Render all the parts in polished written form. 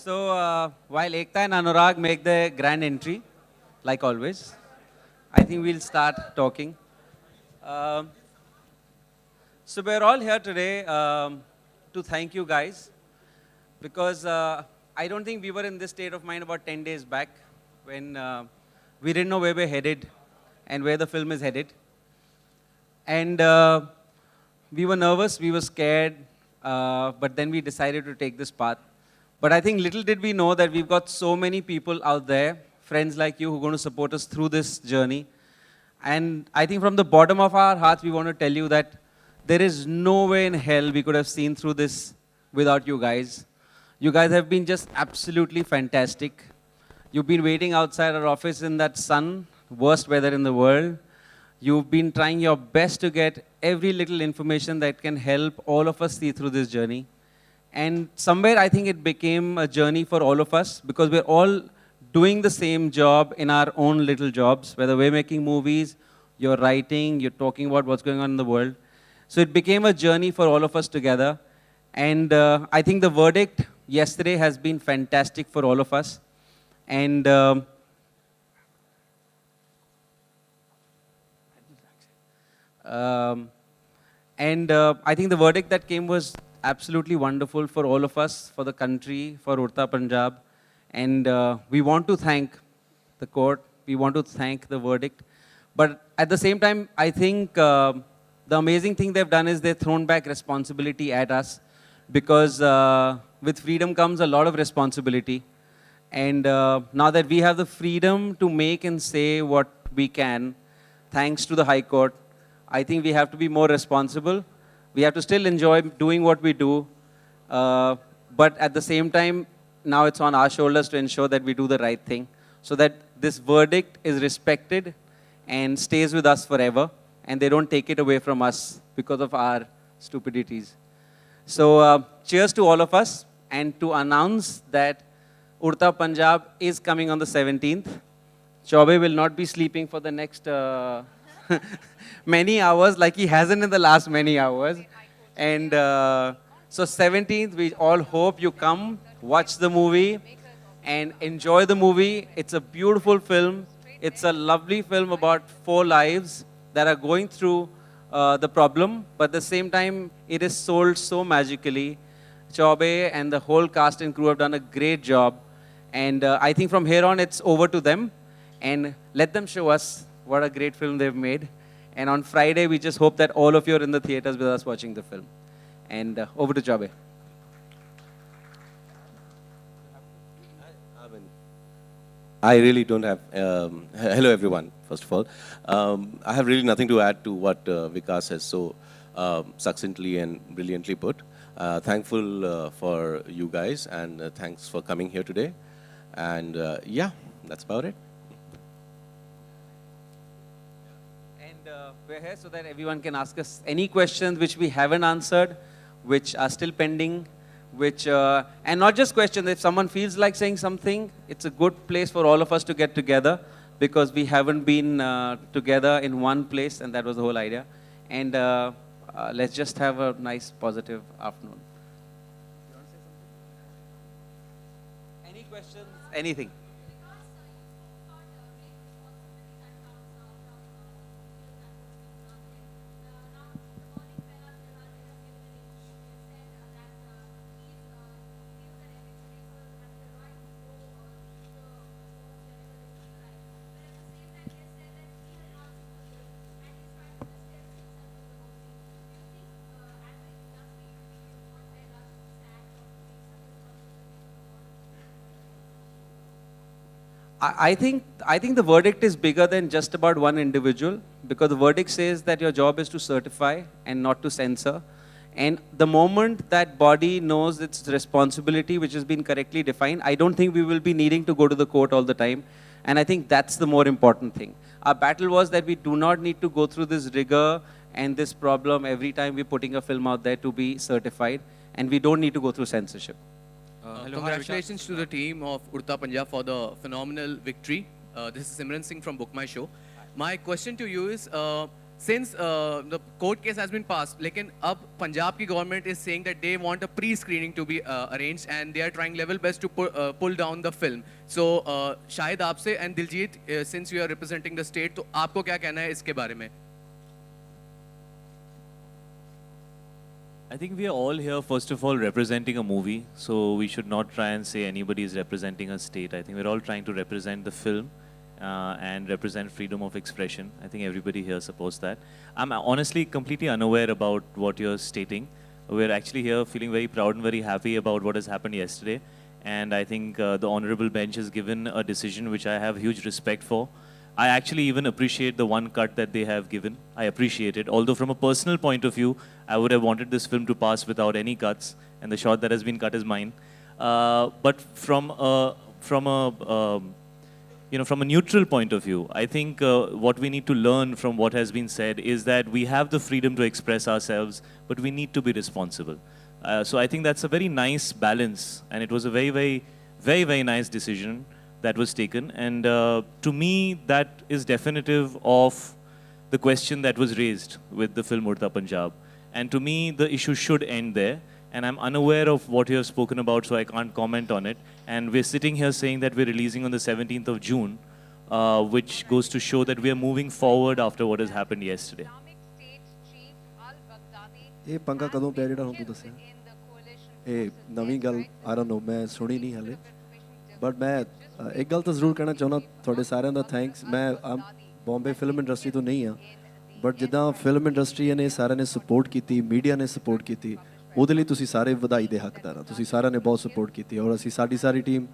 While Ekta and Anurag make their grand entry, like always, I think we'll start talking. Um, so we're all here today to thank you guys because I don't think we were in this state of mind about 10 days back when we didn't know where we're headed and where the film is headed. And we were nervous, we were scared, but then we decided to take this path. But I think little did we know that we've got so many people out there, friends like you, who are going to support us through this journey. And I think from the bottom of our hearts, we want to tell you that there is no way in hell we could have seen through this without you guys. You guys have been just absolutely fantastic. You've been waiting outside our office in that sun, worst weather in the world. You've been trying your best to get every little information that can help all of us see through this journey. And somewhere I think it became a journey for all of us because we're all doing the same job in our own little jobs, whether we're making movies, you're writing, you're talking about what's going on in the world. So it became a journey for all of us together. And I think the verdict yesterday has been fantastic for all of us. And I think the verdict that came was absolutely wonderful for all of us, for the country, for Udta Punjab. And we want to thank the court. We want to thank the verdict. But at the same time, I think the amazing thing they've done is they've thrown back responsibility at us because with freedom comes a lot of responsibility. And now that we have the freedom to make and say what we can, thanks to the High Court, I think we have to be more responsible. We have to still enjoy doing what we do. But at the same time, now it's on our shoulders to ensure that we do the right thing so that this verdict is respected and stays with us forever and they don't take it away from us because of our stupidities. So cheers to all of us and to announce that Udta Punjab is coming on the 17th. Chaube will not be sleeping for the next many hours like he hasn't in the last many hours. And so 17th, we all hope you come, watch the movie and enjoy the movie. It's a beautiful film. It's a lovely film about 4 lives that are going through the problem, but at the same time, it is sold so magically. Chaube and the whole cast and crew have done a great job. And I think from here on, it's over to them. And let them show us what a great film they've made. And on Friday, we just hope that all of you are in the theaters with us watching the film. And over to Chaube. I really don't have, hello everyone, first of all. I have really nothing to add to what Vikas has so succinctly and brilliantly put. Thankful for you guys and thanks for coming here today. And yeah, that's about it. And we're here so that everyone can ask us any questions which we haven't answered, which are still pending, which, and not just questions, if someone feels like saying something, it's a good place for all of us to get together because we haven't been together in one place and that was the whole idea. And let's just have a nice positive afternoon. You want to say something? Any questions? Anything? I think the verdict is bigger than just about one individual because the verdict says that your job is to certify and not to censor. And the moment that body knows its responsibility, which has been correctly defined, I don't think we will be needing to go to the court all the time. And I think that's the more important thing. Our battle was that we do not need to go through this rigor and this problem every time we're putting a film out there to be certified. And we don't need to go through censorship. Congratulations to the team of Udta Punjab for the phenomenal victory. This is Simran Singh from Book My Show. My question to you is, since the court case has been passed, लेकिन अब Punjab की government is saying that they want a pre-screening to be arranged and they are trying level best to pull down the film. So Shahid आपसे and Diljit, since you are representing the state, तो आपको क्या कहना है इसके बारे में? I think we are all here, first of all, representing a movie, so we should not try and say anybody is representing a state. I think we're all trying to represent the film and represent freedom of expression. I think everybody here supports that. I'm honestly completely unaware about what you're stating. We're actually here feeling very proud and very happy about what has happened yesterday. And I think the honorable bench has given a decision which I have huge respect for. I actually even appreciate the one cut that they have given. I appreciate it. Although from a personal point of view, I would have wanted this film to pass without any cuts, and the shot that has been cut is mine. But from a neutral point of view, I think what we need to learn from what has been said is that we have the freedom to express ourselves, but we need to be responsible. So I think that's a very nice balance, and it was a very nice decision that was taken. And to me, that is definitive of the question that was raised with the film Udta Punjab. And to me, the issue should end there. And I'm unaware of what you have spoken about, so I can't comment on it. And we're sitting here saying that we're releasing on the 17th of June, which goes to show that we are moving forward after what has happened yesterday. ਇਹ ਪੰਗਾ ਕਦੋਂ ਪਿਆ ਜਿਹੜਾ ਹੁਣ ਤੂੰ ਦੱਸਿਆ ਇਹ ਨਵੀਂ ਗੱਲ ਆਈ ਡੋਨਟ ਨੋ ਮੈਂ ਸੁਣੀ ਨਹੀਂ ਹਲੇ ਬਟ ਮੈਂ ਇੱਕ ਗੱਲ ਤਾਂ ਜ਼ਰੂਰ ਕਹਿਣਾ ਚਾਹੁੰਦਾ ਤੁਹਾਡੇ ਸਾਰਿਆਂ ਦਾ ਥੈਂਕਸ ਮੈਂ ਬੰਬੇ ਫਿਲਮ ਇੰਡਸਟਰੀ ਤੋਂ ਨਹੀਂ ਆ ਬਟ ਜਿੱਦਾਂ ਫਿਲਮ ਇੰਡਸਟਰੀ ਨੇ ਸਾਰਿਆਂ ਨੇ ਸਪੋਰਟ ਕੀਤੀ ਮੀਡੀਆ ਨੇ ਸਪੋਰਟ ਕੀਤੀ ਉਹਦੇ ਲਈ ਤੁਸੀਂ ਸਾਰੇ ਵਧਾਈ ਦੇ ਹੱਕਦਾਰ ਆ ਤੁਸੀਂ ਸਾਰਿਆਂ ਨੇ ਬਹੁਤ ਸਪੋਰਟ ਕੀਤੀ ਔਰ ਅਸੀਂ ਸਾਡੀ ਟੀਮ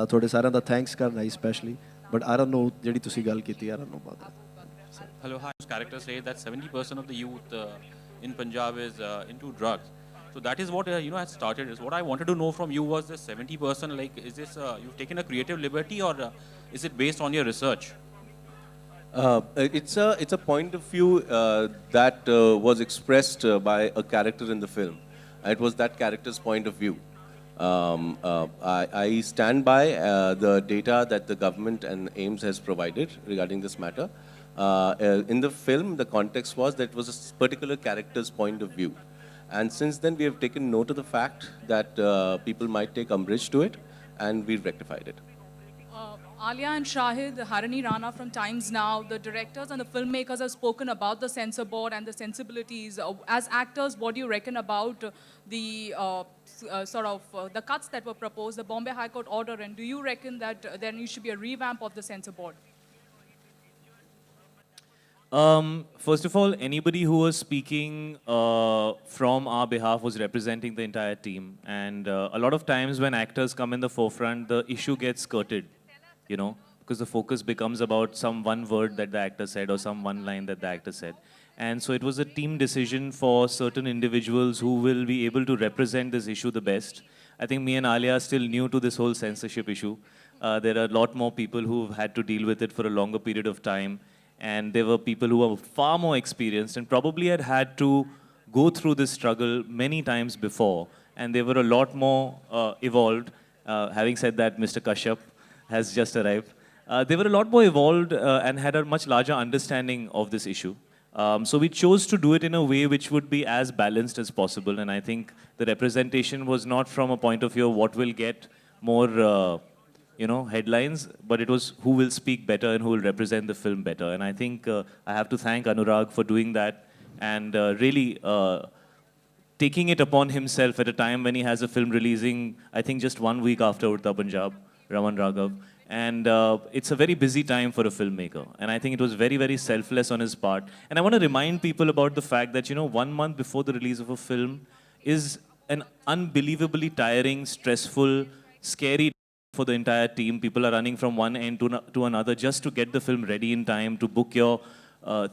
ਤੁਹਾਡੇ ਸਾਰਿਆਂ ਦਾ ਥੈਂਕਸ ਕਰਨਾ ਹੈ specially but I don't know ਜਿਹੜੀ ਤੁਸੀਂ ਗੱਲ ਕੀਤੀ I don't know about that Hello, hi. Character says that 70% of the youth in Punjab is into drugs. So that is what has started. Is what I wanted to know from you was this 70%. Like, is this you've taken a creative liberty or is it based on your research? It's a point of view that was expressed by a character in the film. It was that character's point of view. I stand by the data that the government and AIMS has provided regarding this matter. In the film, the context was that it was a particular character's point of view. And since then, we have taken note of the fact that people might take umbrage to it, and we've rectified it. Alia and Shahid, Harini Rana from Times Now, the directors and the filmmakers have spoken about the censor board and the sensibilities. As actors, what do you reckon about the the cuts that were proposed, the Bombay High Court order, and do you reckon that there should be a revamp of the censor board? First of all, anybody who was speaking from our behalf was representing the entire team. And a lot of times when actors come in the forefront, the issue gets skirted, because the focus becomes about some one word that the actor said or some one line that the actor said. And so it was a team decision for certain individuals who will be able to represent this issue the best. I think me and Alia are still new to this whole censorship issue. There are a lot more people who've had to deal with it for a longer period of time. And there were people who were far more experienced and probably had to go through this struggle many times before. And they were a lot more evolved. Having said that, Mr. Kashyap has just arrived. They were a lot more evolved and had a much larger understanding of this issue. So we chose to do it in a way which would be as balanced as possible. And I think the representation was not from a point of view of what will get more headlines, but it was who will speak better and who will represent the film better. And I think I have to thank Anurag for doing that and really taking it upon himself at a time when he has a film releasing, I think just 1 week after Udta Punjab, Raman Raghav. And it's a very busy time for a filmmaker. And I think it was very selfless on his part. And I want to remind people about the fact that, 1 month before the release of a film is an unbelievably tiring, stressful, scary for the entire team. People are running from one end to another just to get the film ready in time, to book your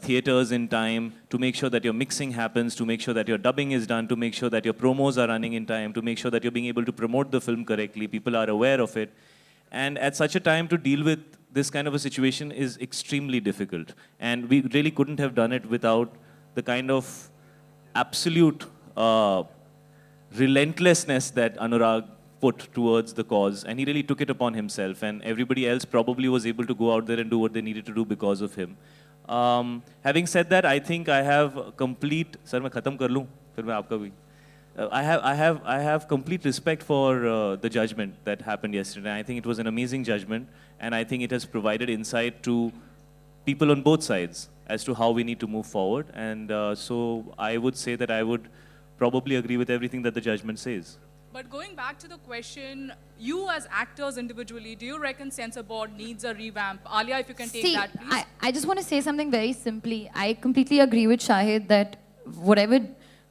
theaters in time, to make sure that your mixing happens, to make sure that your dubbing is done, to make sure that your promos are running in time, to make sure that you're being able to promote the film correctly. People are aware of it. And at such a time, to deal with this kind of a situation is extremely difficult. And we really couldn't have done it without the kind of absolute relentlessness that Anurag put towards the cause, and he really took it upon himself, and everybody else probably was able to go out there and do what they needed to do because of him. Having said that, I think I have complete. Sir, मैं खत्म कर लूँ, फिर मैं आपका भी. I have complete respect for the judgment that happened yesterday. I think it was an amazing judgment, and I think it has provided insight to people on both sides as to how we need to move forward. And so I would say that I would probably agree with everything that the judgment says. But going back to the question, you as actors individually, do you reckon Censor Board needs a revamp? Alia, if you can take See, that, please. I just want to say something very simply. I completely agree with Shahid that whatever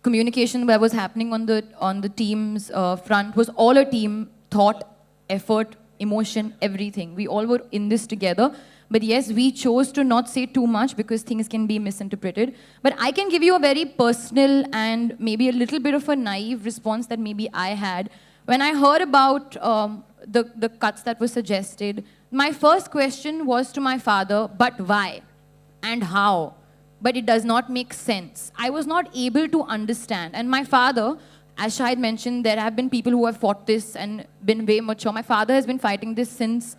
communication that was happening on the team's front was all a team thought, effort, emotion, everything. We all were in this together. But yes, we chose to not say too much because things can be misinterpreted. But I can give you a very personal and maybe a little bit of a naive response that maybe I had. When I heard about the cuts that were suggested, my first question was to my father, but why and how? But it does not make sense. I was not able to understand. And my father, as Shahid mentioned, there have been people who have fought this and been way mature. My father has been fighting this since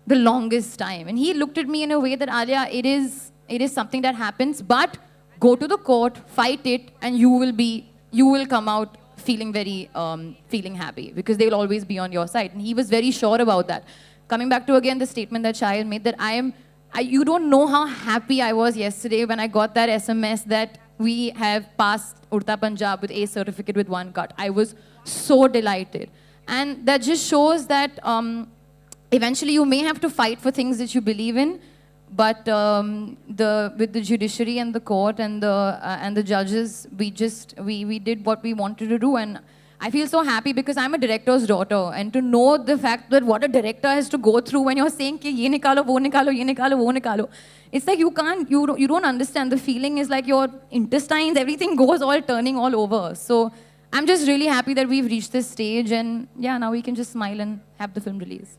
the longest time. And he looked at me in a way that, Alia, it is something that happens, but go to the court, fight it, and you will come out feeling very, feeling happy because they'll always be on your side. And he was very sure about that. Coming back to, again, the statement that Shahid made, that you don't know how happy I was yesterday when I got that SMS that we have passed Udta Punjab with A certificate with 1 cut. I was so delighted. And that just shows that eventually you may have to fight for things that you believe in, but with the judiciary and the court and the judges, we did what we wanted to do. And I feel so happy because I'm a director's daughter, and to know the fact that what a director has to go through when you're saying कि ये निकालो, वो निकालो, ये निकालो, वो निकालो. It's like you don't understand. The feeling is like your intestines, everything goes all turning all over. So I'm just really happy that we've reached this stage, and yeah, now we can just smile and have the film release.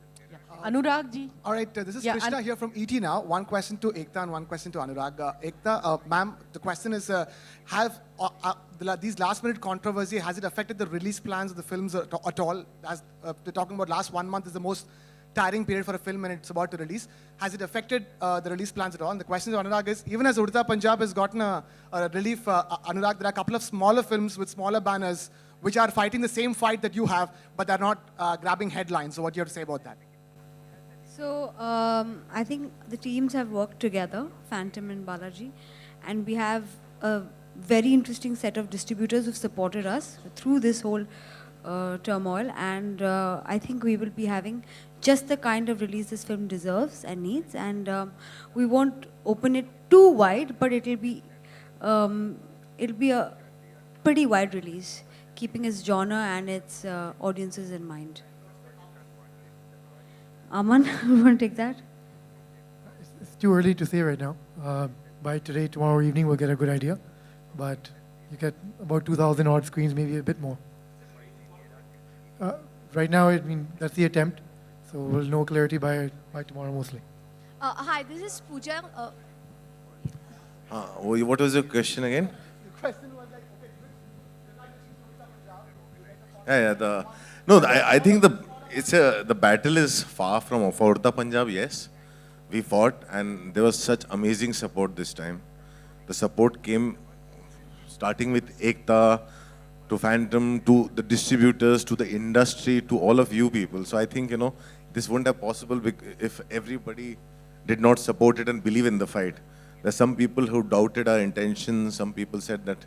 Anurag ji. All right, this is Yeah, Krishna here from ET now. One question to Ekta and one question to Anurag. Ekta, ma'am, the question is, these last-minute controversy, has it affected the release plans of the films at all? As we're talking about last 1 month is the most tiring period for a film and it's about to release. Has it affected the release plans at all? And the question to Anurag is, even as Udta Punjab has gotten a relief, Anurag, there are a couple of smaller films with smaller banners which are fighting the same fight that you have, but they're not grabbing headlines. So what do you have to say about that? So I think the teams have worked together, Phantom and Balaji, and we have a very interesting set of distributors who've supported us through this whole turmoil, and I think we will be having just the kind of release this film deserves and needs, and we won't open it too wide, but it'll be a pretty wide release, keeping its genre and its audiences in mind. Aman, you want to take that? It's too early to say right now. By today, tomorrow evening, we'll get a good idea. But you get about 2,000 odd screens, maybe a bit more. Right now, I mean, that's the attempt. So we'll know clarity by tomorrow mostly. Hi, this is Pooja. What was your question again? The question was like, I think the battle is far from for Udta Punjab. Yes, we fought, and there was such amazing support this time. The support came starting with Ekta, to Phantom, to the distributors, to the industry, to all of you people. So I think, this wouldn't have possible if everybody did not support it and believe in the fight. There's some people who doubted our intentions. Some people said that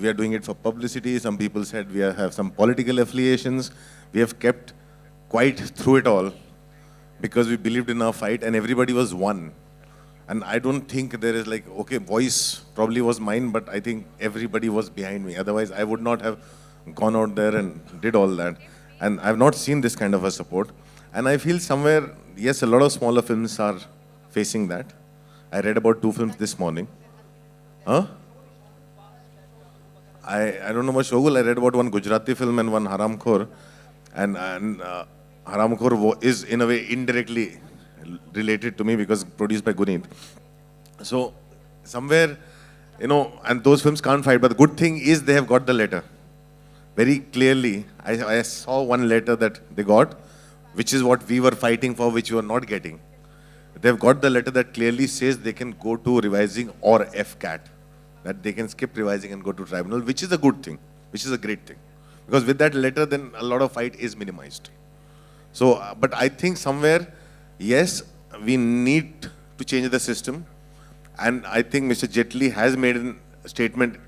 we are doing it for publicity. Some people said we have some political affiliations. We have kept quiet through it all because we believed in our fight and everybody was one. And I don't think there is like, okay, voice probably was mine, but I think everybody was behind me. Otherwise, I would not have gone out there and did all that. And I've not seen this kind of a support. And I feel somewhere, yes, a lot of smaller films are facing that. I read about 2 films this morning. Huh? I don't know about Shogul. I read about one Gujarati film and one Haramkhor. And Haramkhor is in a way indirectly related to me because produced by Guneet. So somewhere, and those films can't fight. But the good thing is they have got the letter. Very clearly, I saw one letter that they got, which is what we were fighting for, which we were not getting. they've got the letter that clearly says they can go to revising or FCAT, that they can skip revising and go to tribunal, which is a good thing, which is a great thing. Because with that letter, then a lot of fight is minimized. So, but I think somewhere, yes, we need to change the system. And I think Mr. Jetli has made a statement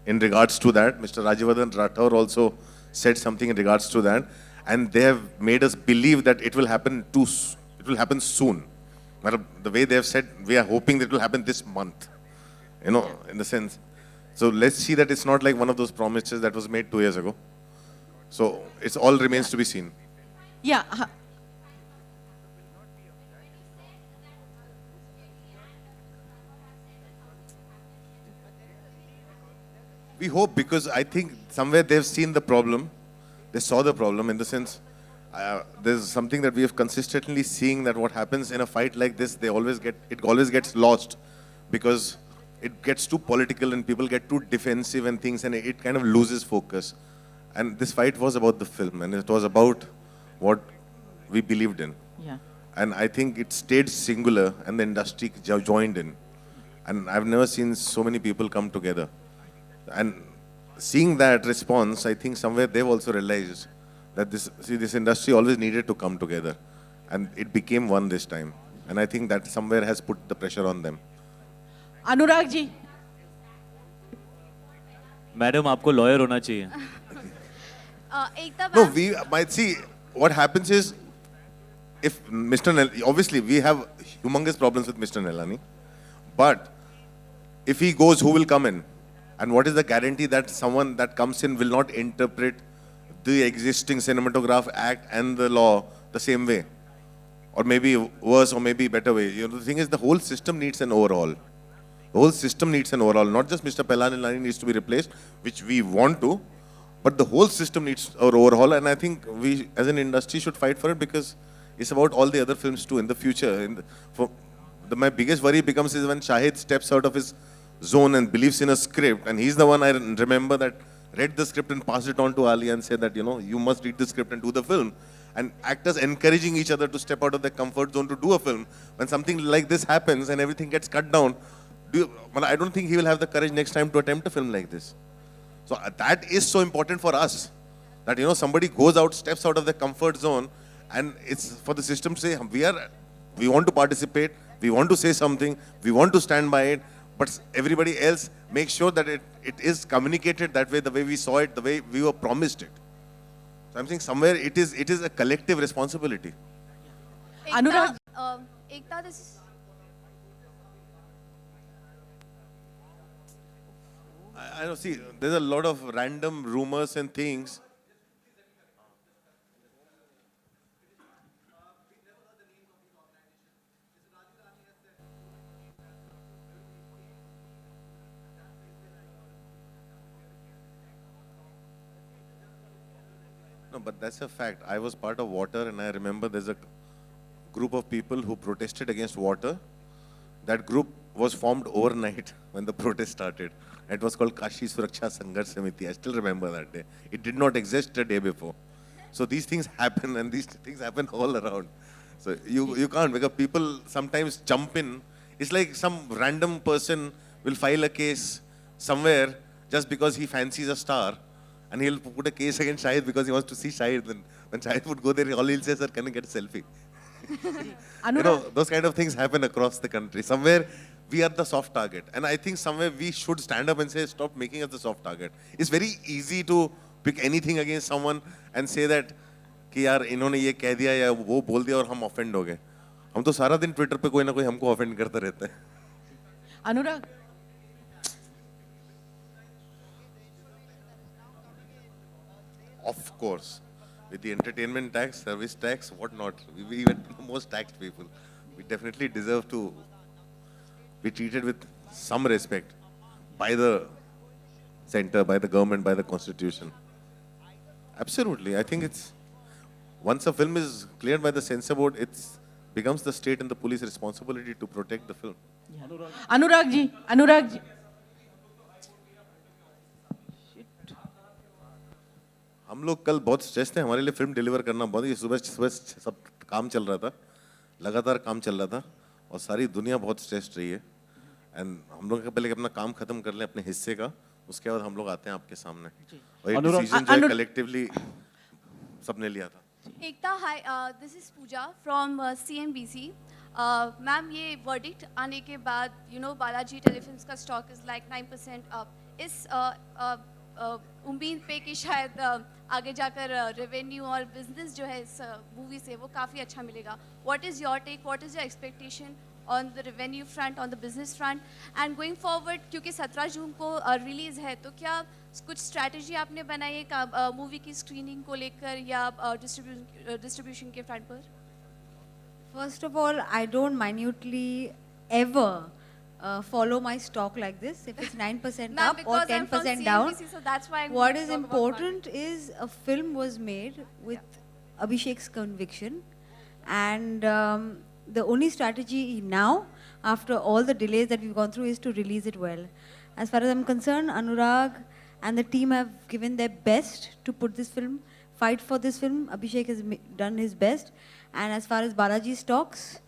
in regards to that. Mr. Rajyavardhan Rathore also said something in regards to that. And they have made us believe that it will happen soon. The way they have said, we are hoping that it will happen this month, you know, in the sense. So let's see that it's not like one of those promises that was made 2 years ago. So it all remains to be seen. Yeah. We hope, because I think somewhere they've seen the problem. They saw the problem in the sense, there's something that we have consistently seeing, that what happens in a fight like this, it always gets lost because it gets too political and people get too defensive and things, and it kind of loses focus. And this fight was about the film, and it was about what we believed in. Yeah. And I think it stayed singular, and the industry joined in. And I've never seen so many people come together. And seeing that response, I think somewhere they've also realized that this industry always needed to come together. And it became one this time. And I think that somewhere has put the pressure on them. Anurag ji. Madam आपको lawyer होना चाहिए. No, we might see what happens is, if Mr. Obviously we have humongous problems with Mr. Nelani, but if he goes, who will come in? And what is the guarantee that someone that comes in will not interpret the existing Cinematograph Act and the law the same way? Or maybe worse, or maybe better way. You know, the thing is, the whole system needs an overhaul. The whole system needs an overhaul. Not just Mr. Nelani needs to be replaced, which we want to, but the whole system needs an overhaul. And I think we, as an industry, should fight for it, because it's about all the other films too in the future. My biggest worry becomes is when Shahid steps out of his zone and believes in a script, and he's the one I remember that read the script and passed it on to Alia and said that, you know, you must read the script and do the film. And actors encouraging each other to step out of their comfort zone to do a film. When something like this happens and everything gets cut down, I don't think he will have the courage next time to attempt a film like this. So that is so important for us, that, you know, somebody goes out, steps out of their comfort zone, and it's for the system to say, we want to participate, we want to say something, we want to stand by it, but everybody else make sure that it is communicated that way, the way we saw it, the way we were promised it. So I'm saying somewhere it is a collective responsibility. Anurag. Ekta, this is... I don't see, there's a lot of random rumors and things. No, but that's a fact. I was part of water, and I remember there's a group of people who protested against water. That group was formed overnight when the protest started. It was called Kashi Suraksha Sangharsh Samiti. I still remember that day. It did not exist a day before. So these things happen, and these things happen all around. So you can't, because people sometimes jump in. It's like some random person will file a case somewhere just because he fancies a star, and he'll put a case against Shahid because he wants to see Shahid. Then when Shahid would go there, all he'll say, sir, can I get a selfie? You know, those kind of things happen across the country. Somewhere we are the soft target. And I think somewhere we should stand up and say, stop making us the soft target. It's very easy to pick anything against someone and say that, कि यार इन्होंने ये कह दिया या वो बोल दिया और हम offend हो गए. हम तो सारा दिन ट्विटर पे कोई ना कोई हमको offend करता रहता है. अनुराग. Of course. With the entertainment tax, service tax, whatnot. We even the most taxed people. We definitely deserve to be treated with some respect by the center, by the government, by the constitution. Absolutely. I think it's, once a film is cleared by the censor board, it becomes the state and the police responsibility to protect the film. Yeah. Anurag ji, Anurag ji. हम लोग कल बहुत stress थे, हमारे लिए film deliver करना बहुत, ये सुबह सब काम चल रहा था, लगातार काम चल रहा था, और सारी दुनिया बहुत स्ट्रेस्ड रही है एंड हम लोग पहले अपना काम खत्म कर लें अपने हिस्से का, उसके बाद हम लोग आते हैं आपके सामने और एक डिसीजन जो है कलेक्टिवली सबने लिया था. Ekta, hi, this is Pooja from CNBC. Ma'am, ये verdict आने के बाद, बालाजी टेलीफिल्म्स का stock is like 9% up. इस उम्मीद पे कि शायद आगे जाकर revenue और business जो है इस movie से वो काफ़ी अच्छा मिलेगा. What is your take? What is your expectation on the revenue front, on the business front? And going forward, क्योंकि 17 जून को release है, तो क्या कुछ स्ट्रैटेजी आपने बनाई है मूवी की स्क्रीनिंग को लेकर या डिस्ट्रीब्यूशन के फ्रंट पर? First of all, I don't minutely ever follow my stock like this. If it's 9% up or 10% down, so that's why what is important is a film was made with Abhishek's conviction, and the only strategy now, after all the delays that we've gone through, is to release it well. As far as I'm concerned, Anurag and the team have given their best to put this film, fight for this film. Abhishek has done his best. And as far as Balaji stocks,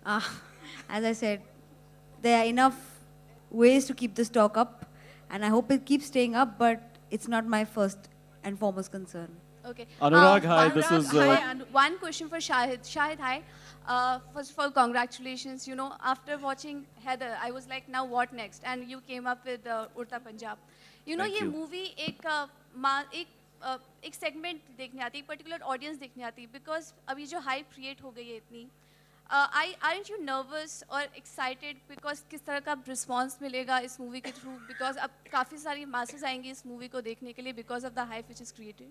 as I said, there are enough ways to keep the stock up. And I hope it keeps staying up, but it's not my first and foremost concern. Okay. Anurag, hi, this is... one question for Shahid. Shahid, hi. First of all, congratulations. After watching Heather, I was like, now what next? And you came up with Udta Punjab. ये movie एक segment देखने आती है, एक particular audience देखने आती है, because अभी जो हाइप क्रिएट हो गई है इतनी, aren't you nervous और एक्साइटेड बिकॉज किस तरह का रिस्पॉन्स मिलेगा इस मूवी के थ्रू, बिकॉज अब काफ़ी सारी मासेस आएंगी इस मूवी को देखने के लिए because of the hype which is created?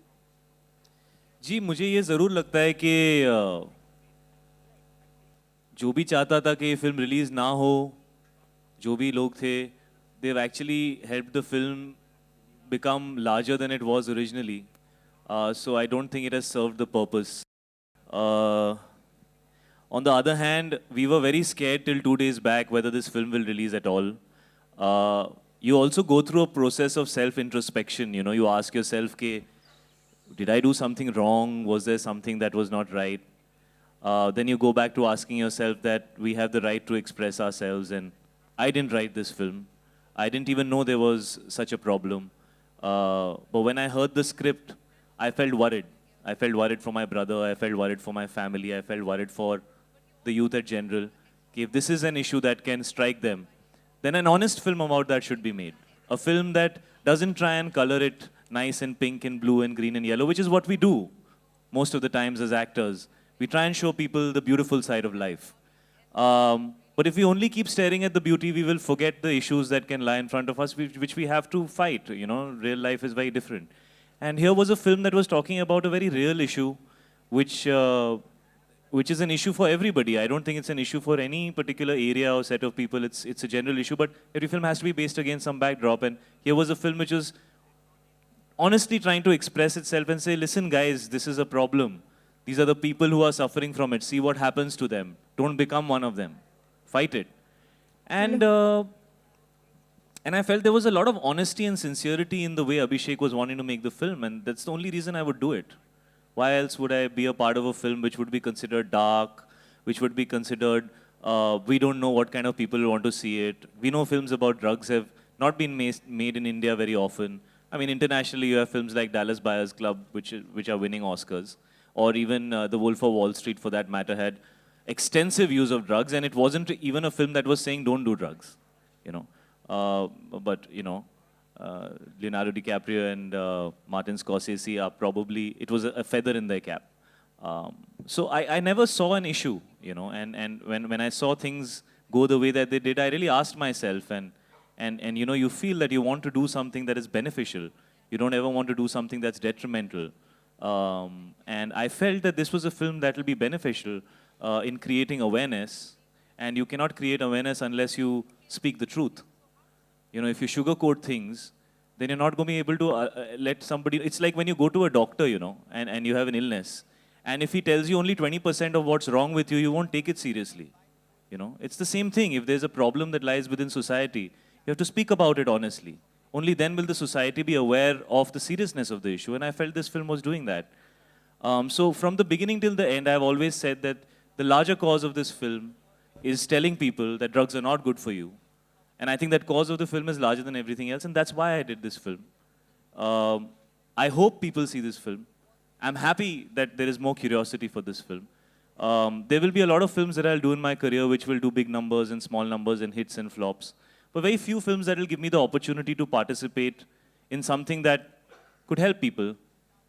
जी, मुझे ये ज़रूर लगता है कि जो भी चाहता था कि ये फिल्म रिलीज़ ना हो, जो भी लोग थे, they've actually helped the film become larger than it was originally. So I don't think it has served the purpose. On the other hand, we were very scared till 2 days back whether this film will release at all. You also go through a process of self-introspection. You ask yourself, did I do something wrong? Was there something that was not right? Then you go back to asking yourself that we have the right to express ourselves, and I didn't write this film. I didn't even know there was such a problem. But when I heard the script, I felt worried. I felt worried for my brother. I felt worried for my family. I felt worried for the youth at general. If this is an issue that can strike them, then an honest film about that should be made. A film that doesn't try and color it nice and pink and blue and green and yellow, which is what we do most of the times as actors. We try and show people the beautiful side of life. But if we only keep staring at the beauty, we will forget the issues that can lie in front of us, which we have to fight. Real life is very different. And here was a film that was talking about a very real issue, which is an issue for everybody. I don't think it's an issue for any particular area or set of people. It's a general issue, but every film has to be based against some backdrop. And here was a film which was honestly trying to express itself and say, listen, guys, this is a problem. These are the people who are suffering from it. See what happens to them. Don't become one of them. Fight it. And I felt there was a lot of honesty and sincerity in the way Abhishek was wanting to make the film, and that's the only reason I would do it. Why else would I be a part of a film which would be considered dark, which would be considered, we don't know what kind of people want to see it. We know films about drugs have not been made in India very often. I mean, internationally you have films like Dallas Buyers Club, which are winning Oscars, or even The Wolf of Wall Street, for that matter, had extensive use of drugs, and it wasn't even a film that was saying don't do drugs, but Leonardo DiCaprio and Martin Scorsese are probably, it was a feather in their cap. So I never saw an issue, and when I saw things go the way that they did, I really asked myself, and you feel that you want to do something that is beneficial. You don't ever want to do something that's detrimental. And I felt that this was a film that will be beneficial in creating awareness, and you cannot create awareness unless you speak the truth. If you sugarcoat things, then you're not going to be able to let somebody... It's like when you go to a doctor, and you have an illness, and if he tells you only 20% of what's wrong with you, you won't take it seriously. It's the same thing. If there's a problem that lies within society, you have to speak about it honestly. Only then will the society be aware of the seriousness of the issue, and I felt this film was doing that. So from the beginning till the end, I've always said that the larger cause of this film is telling people that drugs are not good for you. And I think that cause of the film is larger than everything else, and that's why I did this film. I hope people see this film. I'm happy that there is more curiosity for this film. There will be a lot of films that I'll do in my career which will do big numbers and small numbers and hits and flops. But very few films that will give me the opportunity to participate in something that could help people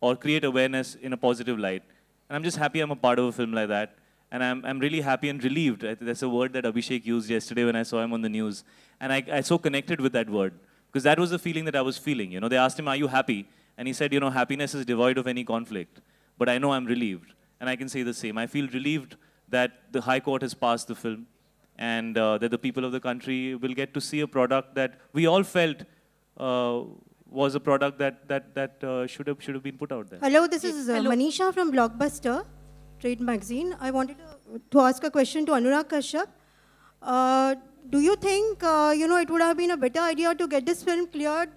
or create awareness in a positive light. And I'm just happy I'm a part of a film like that. And I'm really happy and relieved. That's a word that Abhishek used yesterday when I saw him on the news. And I so connected with that word. Because that was the feeling that I was feeling. You know, they asked him, are you happy? And he said, you know, happiness is devoid of any conflict. But I know I'm relieved. And I can say the same. I feel relieved that the High Court has passed the film and that the people of the country will get to see a product that we all felt was a product that should have been put out there. Hello, this is Manisha from Blockbuster Trade Magazine. I wanted to ask a question to Anurag Kashyap. Do you think, it would have been a better idea to get this film cleared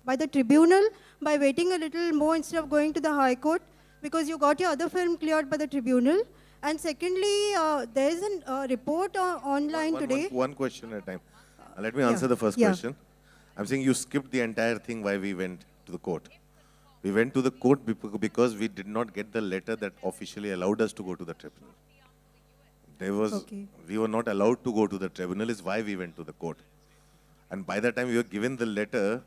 by the tribunal by waiting a little more instead of going to the High Court? Because you got your other film cleared by the tribunal. And secondly, there is a report online today. One question at a time. Let me answer the first question. I'm saying you skipped the entire thing why we went to the court. We went to the court because we did not get the letter that officially allowed us to go to the tribunal. We were not allowed to go to the tribunal is why we went to the court. And by the time we were given the letter,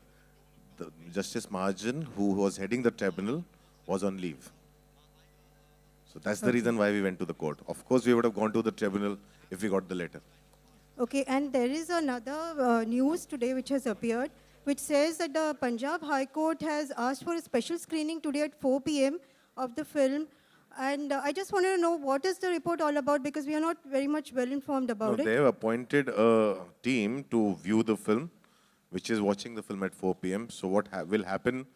the Justice Mahajan, who was heading the tribunal, was on leave. So that's the reason why we went to the court. Of course, we would have gone to the tribunal if we got the letter. Okay, and there is another news today which has appeared, which says that the Punjab High Court has asked for a special screening today at 4 p.m. of the film. And I just wanted to know what is the report all about, because we are not very much well informed about it. They have appointed a team to view the film, which is watching the film at 4 p.m. So what will happen,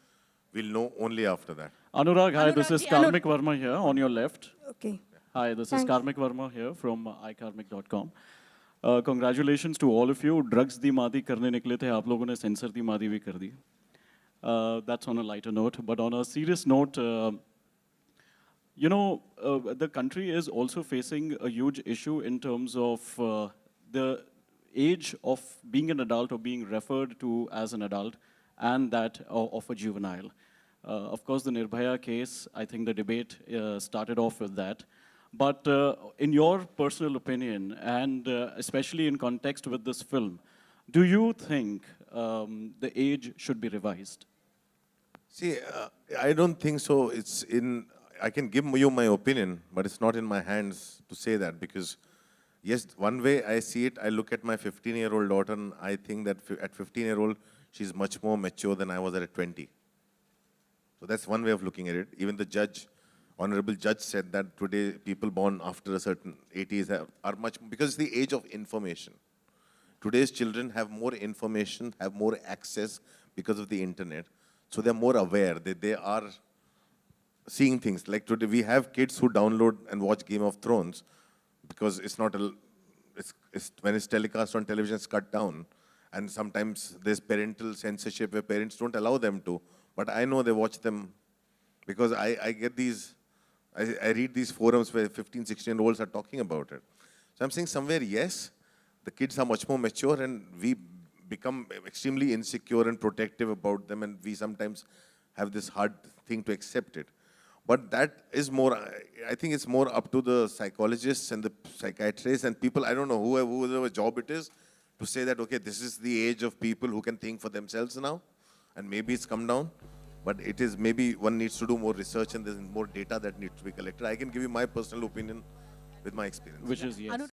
we'll know only after that. Anurag, hi, this is Karmik Verma here on your left. Okay. Hi, this is Karmik Verma here from ikarmik.com. Congratulations to all of you. Drugs di maadi karne nikle the, aap logon ne censor di maadi bhi kar di. That's on a lighter note. But on a serious note, the country is also facing a huge issue in terms of the age of being an adult or being referred to as an adult and that of a juvenile. Of course, the Nirbhaya case, I think the debate started off with that. But in your personal opinion, and especially in context with this film, do you think the age should be revised? See, I don't think so. I can give you my opinion, but it's not in my hands to say that because, yes, one way I see it, I look at my 15-year-old daughter and I think that at 15-year-old, she's much more mature than I was at 20. So that's one way of looking at it. Even the judge, honorable judge said that today people born after a certain 80s are much, because it's the age of information. Today's children have more information, have more access because of the internet. So they're more aware that they are seeing things. Like today, we have kids who download and watch Game of Thrones because it's not, when it's telecast on television, it's cut down. And sometimes there's parental censorship where parents don't allow them to. But I know they watch them because I get these, I read these forums where 15, 16-year-olds are talking about it. So I'm saying somewhere, yes, the kids are much more mature and we become extremely insecure and protective about them, and we sometimes have this hard thing to accept it. But that is more, I think it's more up to the psychologists and the psychiatrists and people, I don't know, whoever job it is, to say that, okay, this is the age of people who can think for themselves now, and maybe it's come down, but it is maybe one needs to do more research and there's more data that needs to be collected. I can give you my personal opinion with my experience. Which is yes.